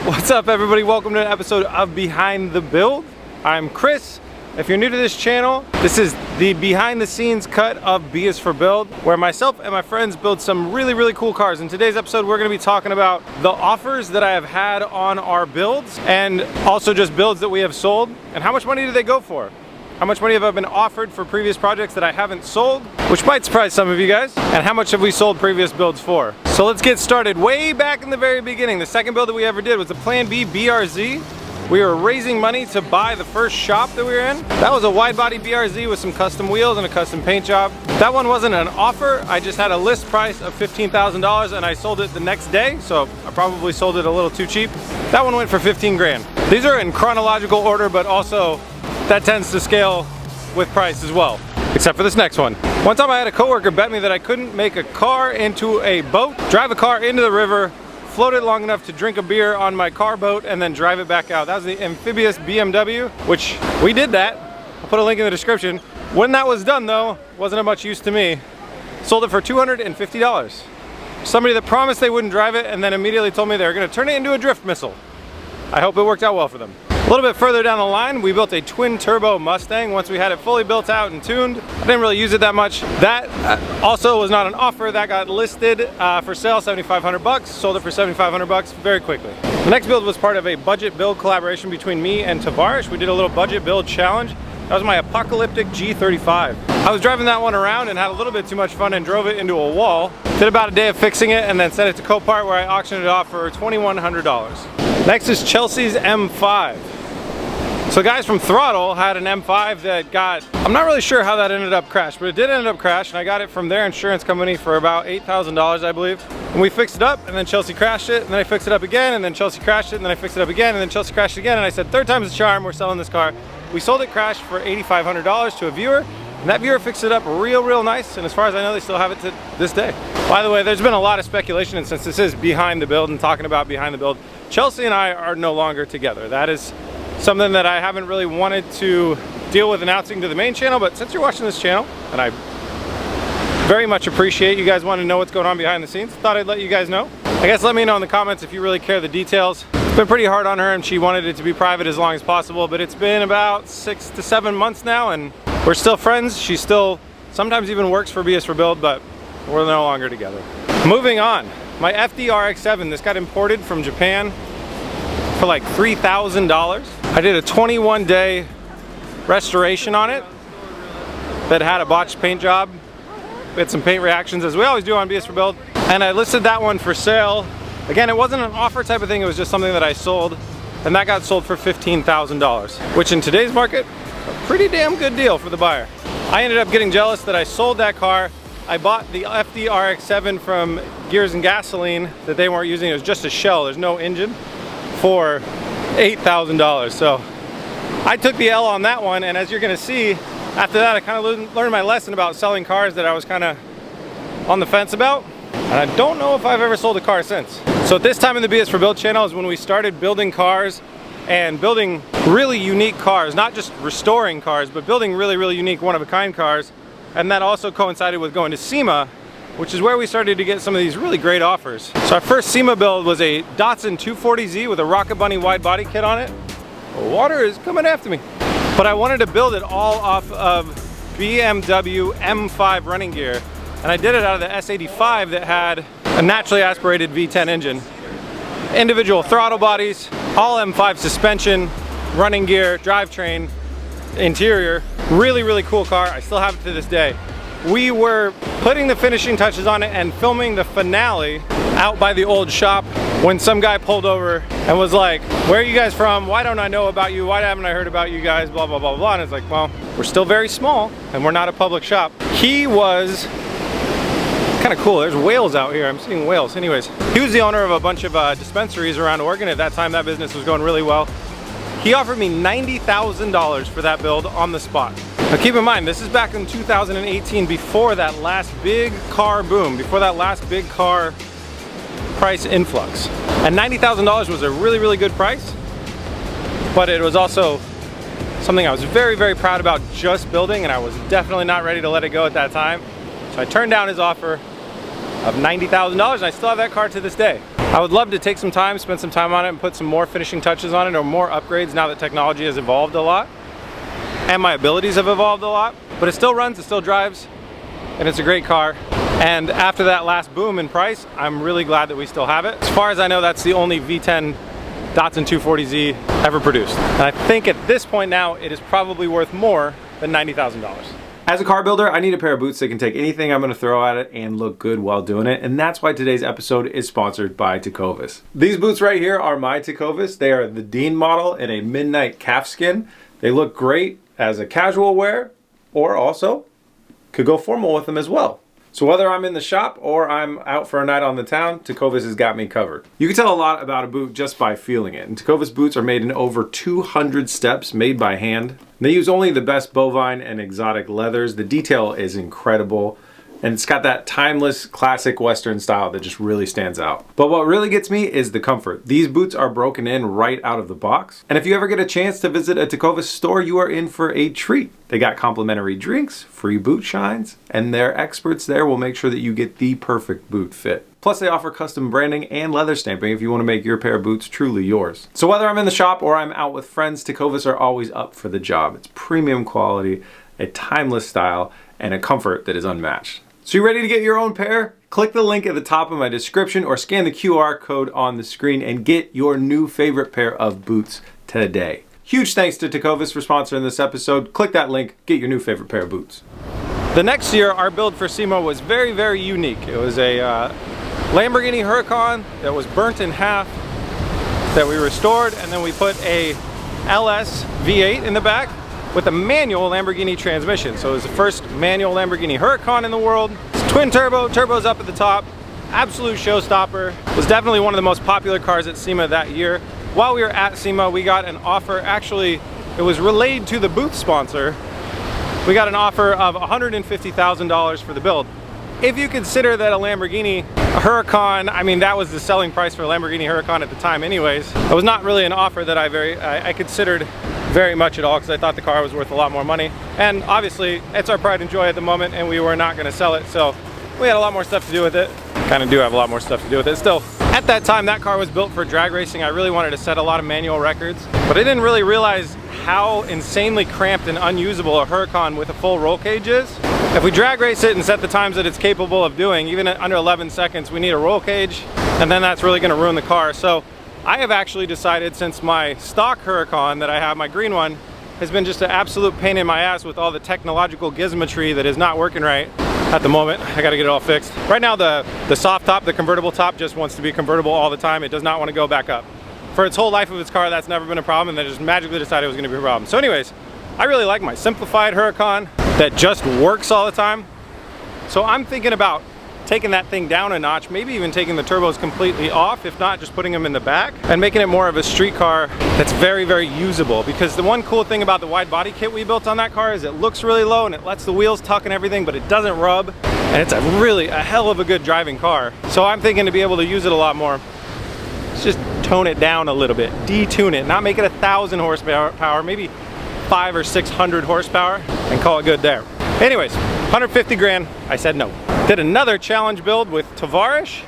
What's up, everybody? Welcome to an episode of Behind the Build. I'm Chris. If you're new to this channel, this is the behind the scenes cut of B is for Build, where myself and my friends build some really cool cars. In today's episode, we're going to be talking about the offers that I have had on our builds, and also just builds that we have sold, and how much money do they go for? How much money have I been offered for previous projects that I haven't sold, which might surprise some of you guys, and how much have we sold previous builds for? So let's get started. Way back in the very beginning, the second build that we ever did was a Plan B BRZ. We were raising money to buy the first shop that we were in. That was a wide body BRZ with some custom wheels and a custom paint job. That one wasn't an offer. I just had a list price of $15,000 and I sold it the next day. So I probably sold it a little too cheap. That one went for 15 grand. These are in chronological order, but also that tends to scale with price as well, except for this next one. One time I had a coworker bet me that I couldn't make a car into a boat, drive a car into the river, float it long enough to drink a beer on my car boat, and then drive it back out. That was the amphibious BMW, which we did that. I'll put a link in the description. When that was done though, wasn't of much use to me. Sold it for $250. Somebody that promised they wouldn't drive it and then immediately told me they were gonna turn it into a drift missile. I hope it worked out well for them. A little bit further down the line, we built a twin turbo Mustang. Once we had it fully built out and tuned, I didn't really use it that much. That also was not an offer. That got listed for sale, 7,500 bucks. Sold it for 7,500 bucks very quickly. The next build was part of a budget build collaboration between me and Tavares. We did a little budget build challenge. That was my apocalyptic G35. I was driving that one around and had a little bit too much fun and drove it into a wall. Did about a day of fixing it and then sent it to Copart, where I auctioned it off for $2,100. Next is Chelsea's M5. So guys from Throttle had an M5 that got, I'm not really sure how that ended up crashed, but it did end up crash, and I got it from their insurance company for about $8,000, I believe. And we fixed it up, and then Chelsea crashed it, and then I fixed it up again, and then Chelsea crashed it, and then I fixed it up again, and then Chelsea crashed it again, and I said, third time's the charm, we're selling this car. We sold it crashed for $8,500 to a viewer, and that viewer fixed it up real nice, and as far as I know, they still have it to this day. By the way, there's been a lot of speculation, and since this is behind the build and talking about behind the build, Chelsea and I are no longer together. That is something that I haven't really wanted to deal with announcing to the main channel, but since you're watching this channel, and I very much appreciate you guys wanting to know what's going on behind the scenes, thought I'd let you guys know. I guess let me know in the comments if you really care the details. It's been pretty hard on her, and she wanted it to be private as long as possible, but it's been about 6 to 7 months now, and we're still friends. She still sometimes even works for B is for Build, but we're no longer together. Moving on, my FD RX-7, this got imported from Japan for like $3,000. I did a 21-day restoration on it that had a botched paint job. We had some paint reactions, as we always do on B is for Build, and I listed that one for sale. Again, it wasn't an offer type of thing, it was just something that I sold, and that got sold for $15,000, which in today's market, a pretty damn good deal for the buyer. I ended up getting jealous that I sold that car. I bought the FD RX-7 from Gears and Gasoline that they weren't using. It was just a shell, there's no engine, for $8,000. So I took the L on that one, and as you're gonna see, after that I kind of learned my lesson about selling cars that I was kind of on the fence about, and I don't know if I've ever sold a car since. So at this time in the B is for Build channel is when we started building cars and building really unique cars, not just restoring cars, but building really unique one-of-a-kind cars. And that also coincided with going to SEMA, which is where we started to get some of these really great offers. So our first SEMA build was a Datsun 240Z with a Rocket Bunny wide body kit on it. Water is coming after me. But I wanted to build it all off of BMW M5 running gear. And I did it out of the S85 that had a naturally aspirated V10 engine. Individual throttle bodies, all M5 suspension, running gear, drivetrain, interior. Really cool car. I still have it to this day. We were putting the finishing touches on it and filming the finale out by the old shop when some guy pulled over and was like, where are you guys from? Why don't I know about you? Why haven't I heard about you guys? Blah, blah, blah, blah. And it's like, well, we're still very small and we're not a public shop. He was kind of cool. There's whales out here. I'm seeing whales. Anyways, he was the owner of a bunch of dispensaries around Oregon. At that time, that business was going really well. He offered me $90,000 for that build on the spot. Now keep in mind, this is back in 2018, before that last big car boom, before that last big car price influx. And $90,000 was a really good price, but it was also something I was very proud about just building, and I was definitely not ready to let it go at that time. So I turned down his offer of $90,000, and I still have that car to this day. I would love to take some time, spend some time on it and put some more finishing touches on it or more upgrades now that technology has evolved a lot and my abilities have evolved a lot. But it still runs, it still drives, and it's a great car. And after that last boom in price, I'm really glad that we still have it. As far as I know, that's the only V10 Datsun 240Z ever produced. And I think at this point now, it is probably worth more than $90,000. As a car builder, I need a pair of boots that can take anything I'm gonna throw at it and look good while doing it. And that's why today's episode is sponsored by Tecovas. These boots right here are my Tecovas. They are the Dean model in a midnight calfskin. They look great as a casual wear, or also could go formal with them as well. So whether I'm in the shop or I'm out for a night on the town, Tecovas has got me covered. You can tell a lot about a boot just by feeling it. And Tecovas boots are made in over 200 steps made by hand. They use only the best bovine and exotic leathers. The detail is incredible. And it's got that timeless, classic Western style that just really stands out. But what really gets me is the comfort. These boots are broken in right out of the box. And if you ever get a chance to visit a Tecovas store, you are in for a treat. They got complimentary drinks, free boot shines, and their experts there will make sure that you get the perfect boot fit. Plus they offer custom branding and leather stamping if you want to make your pair of boots truly yours. So whether I'm in the shop or I'm out with friends, Tecovas are always up for the job. It's premium quality, a timeless style, and a comfort that is unmatched. So you ready to get your own pair? Click the link at the top of my description or scan the QR code on the screen and get your new favorite pair of boots today. Huge thanks to Tecovas for sponsoring this episode. Click that link, get your new favorite pair of boots. The next year, our build for SEMA was very, very unique. It was a Lamborghini Huracan that was burnt in half that we restored, and then we put a LS V8 in the back with a manual Lamborghini transmission. So it was the first manual Lamborghini Huracan in the world. It's twin turbo, turbo's up at the top, absolute showstopper. It was definitely one of the most popular cars at SEMA that year. While we were at SEMA, we got an offer, actually it was relayed to the booth sponsor. We got an offer of $150,000 for the build. If you consider that a Lamborghini Huracan, I mean that was the selling price for a Lamborghini Huracan at the time anyways. It was not really an offer that I considered very much at all, because I thought the car was worth a lot more money. And obviously it's our pride and joy at the moment, and we were not going to sell it, so we had a lot more stuff to do with it. Kind of do have a lot more stuff to do with it still. At that time, that car was built for drag racing. I really wanted to set a lot of manual records, but I didn't really realize how insanely cramped and unusable a Huracan with a full roll cage is. If we drag race it and set the times that it's capable of doing, even at under 11 seconds, we need a roll cage, and then that's really going to ruin the car. So I have actually decided, since my stock Huracan that I have, my green one, has been just an absolute pain in my ass with all the technological gizmetry that is not working right at the moment. I gotta get it all fixed. Right now the soft top, the convertible top, just wants to be convertible all the time. It does not want to go back up. For its whole life of its car, that's never been a problem, and they just magically decided it was gonna be a problem. So anyways, I really like my simplified Huracan that just works all the time. So I'm thinking about taking that thing down a notch, maybe even taking the turbos completely off, if not just putting them in the back, and making it more of a street car that's very, very usable. Because the one cool thing about the wide body kit we built on that car is it looks really low and it lets the wheels tuck and everything, but it doesn't rub, and it's a hell of a good driving car. So I'm thinking to be able to use it a lot more, let's just tone it down a little bit, detune it, not make it 1,000 horsepower, maybe 500 or 600 horsepower, and call it good there. Anyways, 150 grand, I said no. Did another challenge build with Tavarish,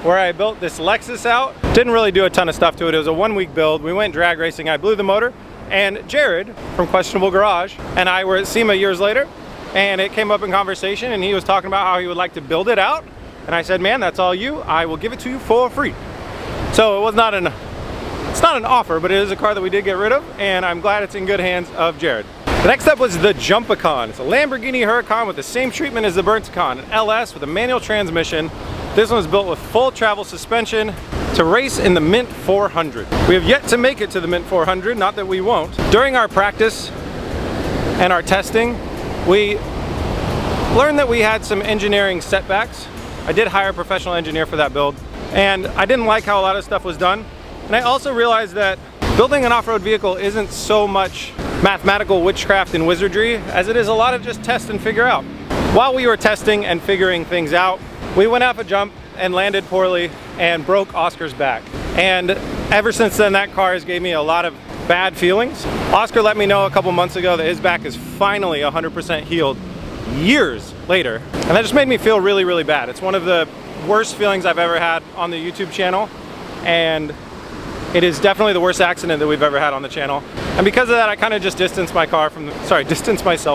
where I built this Lexus out. Didn't really do a ton of stuff to it. It was a 1-week build. We went drag racing. I blew the motor, and Jared from Questionable Garage and I were at SEMA years later, and it came up in conversation, and he was talking about how he would like to build it out. And I said, man, that's all you. I will give it to you for free. So it was not it's not an offer, but it is a car that we did get rid of, and I'm glad it's in good hands of Jared. The next up was the Jumpic-con. It's a Lamborghini Huracan with the same treatment as the Burnt-con, an LS with a manual transmission. This one was built with full travel suspension to race in the Mint 400. We have yet to make it to the Mint 400, not that we won't. During our practice and our testing, we learned that we had some engineering setbacks. I did hire a professional engineer for that build, and I didn't like how a lot of stuff was done. And I also realized that building an off-road vehicle isn't so much mathematical witchcraft and wizardry as it is a lot of just test and figure out. While we were testing and figuring things out, we went off a jump and landed poorly and broke Oscar's back. And ever since then, that car has gave me a lot of bad feelings. Oscar let me know a couple months ago that his back is finally 100% healed years later. And that just made me feel really, really bad. It's one of the worst feelings I've ever had on the YouTube channel. and it is definitely the worst accident that we've ever had on the channel. And because of that, I kind of just distanced myself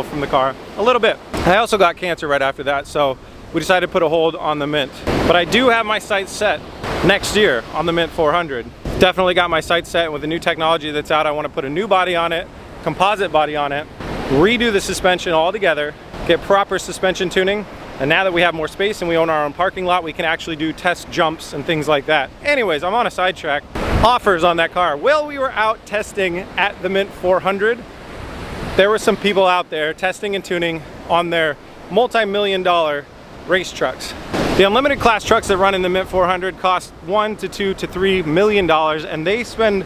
from the car a little bit. I also got cancer right after that, so we decided to put a hold on the Mint. But I do have my sights set next year on the Mint 400. Definitely got my sights set with the new technology that's out. I want to put a new body on it, composite body on it, redo the suspension all together, get proper suspension tuning. And now that we have more space and we own our own parking lot, we can actually do test jumps and things like that. Anyways, I'm on a sidetrack. Offers on that car. While we were out testing at the Mint 400, there were some people out there testing and tuning on their multi-million-dollar race trucks. The unlimited class trucks that run in the Mint 400 cost $1 to $2 to $3 million, and they spend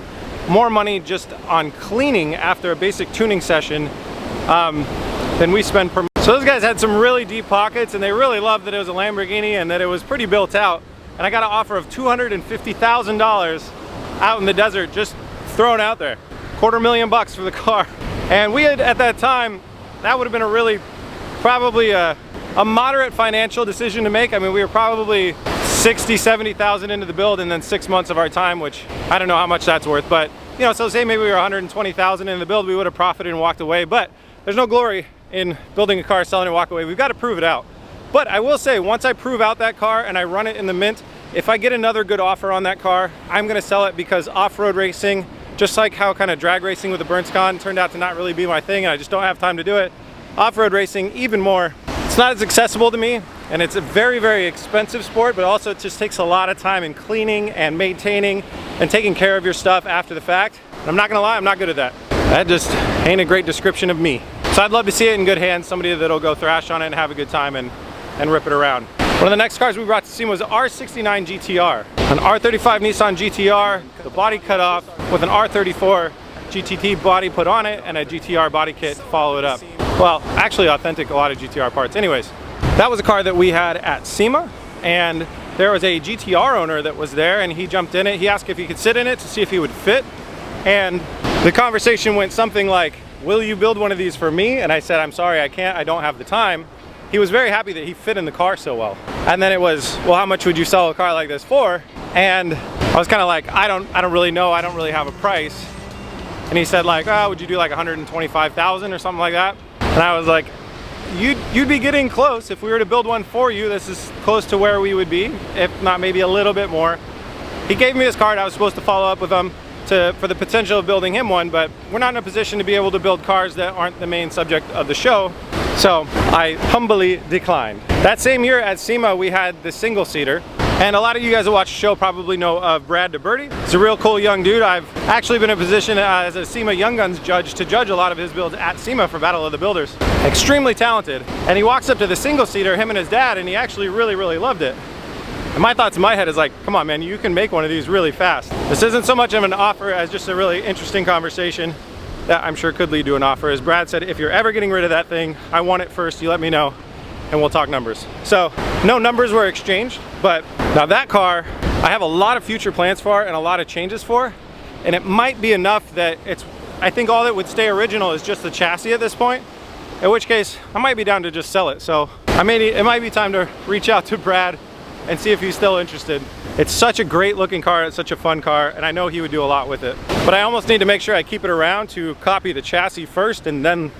more money just on cleaning after a basic tuning session than we spend per month. So those guys had some really deep pockets, and they really loved that it was a Lamborghini and that it was pretty built out. And I got an offer of $250,000 out in the desert, just thrown out there. $250,000 for the car. And we had, at that time, that would have been a really, probably a moderate financial decision to make. I mean, we were probably 60, 70,000 into the build, and then 6 months of our time, which I don't know how much that's worth, but you know, so say maybe we were 120,000 in the build, we would have profited and walked away. But there's no glory in building a car, selling and walk away. We've got to prove it out. But I will say, once I prove out that car and I run it in the Mint, if I get another good offer on that car, I'm gonna sell it, because off-road racing, just like how kind of drag racing with the Burns-Con turned out to not really be my thing, and I just don't have time to do it, off-road racing even more. It's not as accessible to me, and it's a very, very expensive sport, but also it just takes a lot of time in cleaning and maintaining and taking care of your stuff after the fact. And I'm not gonna lie, I'm not good at that. That just ain't a great description of me. So I'd love to see it in good hands, somebody that'll go thrash on it and have a good time and rip it around. One of the next cars we brought to see was an R69 GTR. An R35 Nissan GTR, the body cut off with an R34 GTT body put on it and a GTR body kit to follow it up. Well, actually authentic, a lot of GTR parts. Anyways, that was a car that we had at SEMA, and there was a GTR owner that was there, and he jumped in it. He asked if he could sit in it to see if he would fit, and the conversation went something like, "Will you build one of these for me?" And I said, "I'm sorry, I can't, I don't have the time." He was very happy that he fit in the car so well. And then it was, "Well, how much would you sell a car like this for?" And I was kind of like, I don't really know, I don't really have a price. And he said like, "Oh, would you do like 125,000 or something like that?" And I was like, you'd be getting close. If we were to build one for you, this is close to where we would be, if not maybe a little bit more. He gave me his card. I was supposed to follow up with him for the potential of building him one, but we're not in a position to be able to build cars that aren't the main subject of the show. So I humbly declined. That same year at SEMA, we had the single-seater. And a lot of you guys that watch the show probably know of Brad DeBerti. He's a real cool young dude. I've actually been in a position as a SEMA Young Guns judge to judge a lot of his builds at SEMA for Battle of the Builders. Extremely talented. And he walks up to the single-seater, him and his dad, and he actually really, really loved it. And my thoughts in my head is like, come on man, you can make one of these really fast. This isn't so much of an offer as just a really interesting conversation that I'm sure could lead to an offer. As Brad said, if you're ever getting rid of that thing, I want it first, you let me know, and we'll talk numbers. So no numbers were exchanged, but now that car, I have a lot of future plans for and a lot of changes for, and it might be enough that I think all that would stay original is just the chassis at this point, in which case I might be down to just sell it. So it might be time to reach out to Brad and see if he's still interested. It's such a great looking car, it's such a fun car, and I know he would do a lot with it. But I almost need to make sure I keep it around to copy the chassis first and then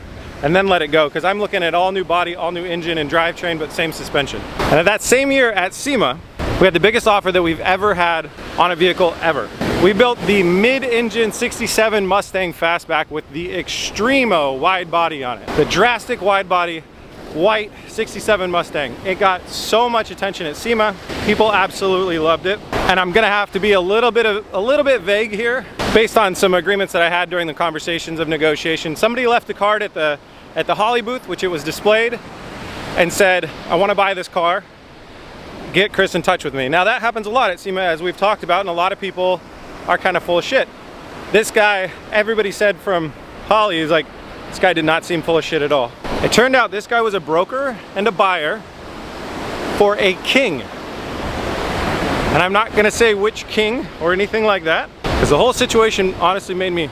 let it go, because I'm looking at all new body, all new engine and drivetrain, but same suspension. And at that same year at SEMA, we had the biggest offer that we've ever had on a vehicle ever. We built the mid-engine 67 Mustang Fastback with the Extremo wide body on it. The drastic wide body, white 67 Mustang. It got so much attention at SEMA. People absolutely loved it. And I'm gonna have to be a little bit vague here based on some agreements that I had during the conversations of negotiation. Somebody left a card at the Holly booth, which it was displayed, and said, "I want to buy this car. Get Chris in touch with me." Now that happens a lot at SEMA, as we've talked about, and a lot of people are kind of full of shit. This guy, everybody said from Holly, is like, this guy did not seem full of shit at all. It turned out this guy was a broker and a buyer for a king. And I'm not gonna say which king or anything like that, because the whole situation honestly made me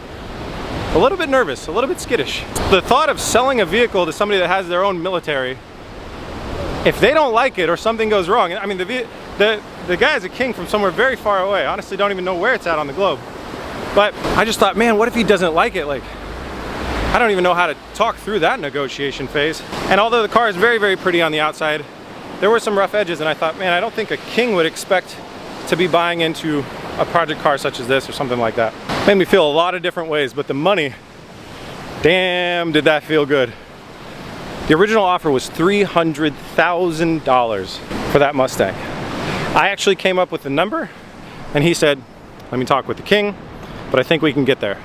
a little bit nervous, a little bit skittish. The thought of selling a vehicle to somebody that has their own military, if they don't like it or something goes wrong, I mean, the The guy is a king from somewhere very far away. Honestly, don't even know where it's at on the globe. But I just thought, man, what if he doesn't like it? Like, I don't even know how to talk through that negotiation phase. And although the car is very, very pretty on the outside, there were some rough edges, and I thought, man, I don't think a king would expect to be buying into a project car such as this or something like that. Made me feel a lot of different ways, but the money, damn, did that feel good. The original offer was $300,000 for that Mustang. I actually came up with the number, and he said, let me talk with the king, but I think we can get there.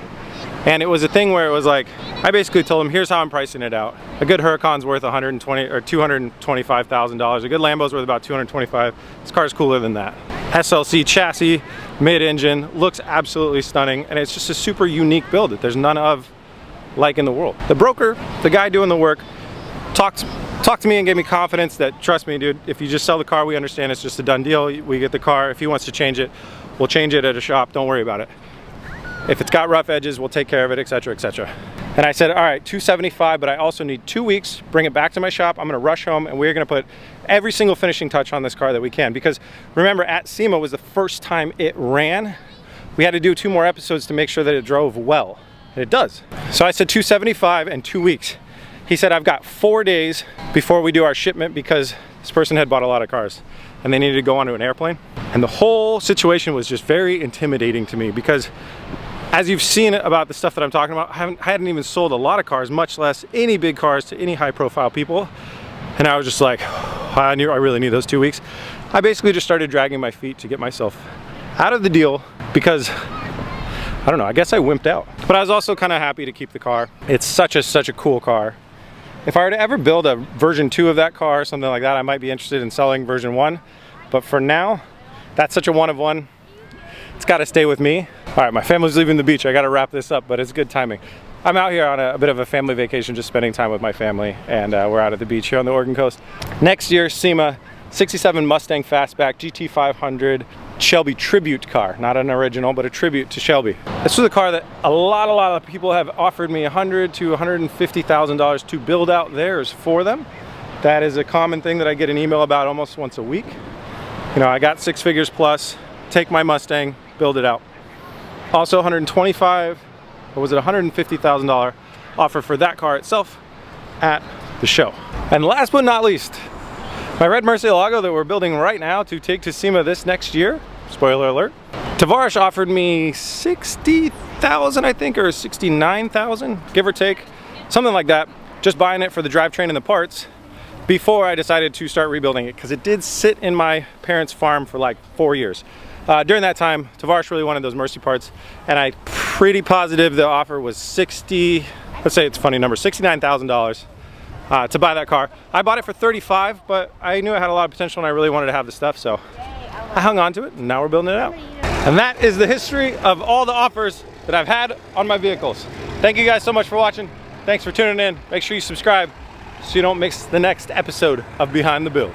And it was a thing where it was like, I basically told him, here's how I'm pricing it out. A good Huracan's worth $225,000. A good Lambo's worth about $225,000. This car's cooler than that. SLC chassis, mid-engine, looks absolutely stunning, and it's just a super unique build that there's none of like in the world. The broker, the guy doing the work, talked to me and gave me confidence that, trust me, dude, if you just sell the car, we understand it's just a done deal. We get the car. If he wants to change it, we'll change it at a shop. Don't worry about it. If it's got rough edges, we'll take care of it, etc., etc. And I said, all right, $275, but I also need 2 weeks, bring it back to my shop. I'm gonna rush home, and we're gonna put every single finishing touch on this car that we can. Because remember, at SEMA was the first time it ran. We had to do 2 more episodes to make sure that it drove well. And it does. So I said $275 and 2 weeks. He said, I've got 4 days before we do our shipment because this person had bought a lot of cars and they needed to go onto an airplane. And the whole situation was just very intimidating to me because, as you've seen about the stuff that I'm talking about, I hadn't even sold a lot of cars, much less any big cars to any high profile people. And I was just like, I really need those 2 weeks. I basically just started dragging my feet to get myself out of the deal because, I don't know, I guess I wimped out. But I was also kind of happy to keep the car. It's such a cool car. If I were to ever build a version 2 of that car or something like that, I might be interested in selling version 1. But for now, that's such a one of one. It's got to stay with me. All right, my family's leaving the beach. I got to wrap this up, but it's good timing. I'm out here on a bit of a family vacation, just spending time with my family, and we're out at the beach here on the Oregon coast. Next year, SEMA, 67 Mustang Fastback GT500 Shelby tribute car, not an original, but a tribute to Shelby. This was a car that a lot of people have offered me $100,000 to $150,000 to build out theirs for them. That is a common thing that I get an email about almost once a week. You know, I got 6 figures plus, take my Mustang, build it out. Also $125,000, or was it $150,000 offer for that car itself at the show. And last but not least, my red Murcielago that we're building right now to take to SEMA this next year, spoiler alert, Tavares offered me $60,000, I think, or $69,000, give or take, something like that, just buying it for the drivetrain and the parts before I decided to start rebuilding it, because it did sit in my parents' farm for like 4 years. During that time, Tavares really wanted those Mercy parts, and I'm pretty positive the offer was let's say it's a funny number, $69,000. To buy that car. I bought it for $35,000, but I knew it had a lot of potential and I really wanted to have the stuff, so I hung on to it and now we're building it out. And that is the history of all the offers that I've had on my vehicles. Thank you guys so much for watching. Thanks for tuning in. Make sure you subscribe so you don't miss the next episode of Behind the Build.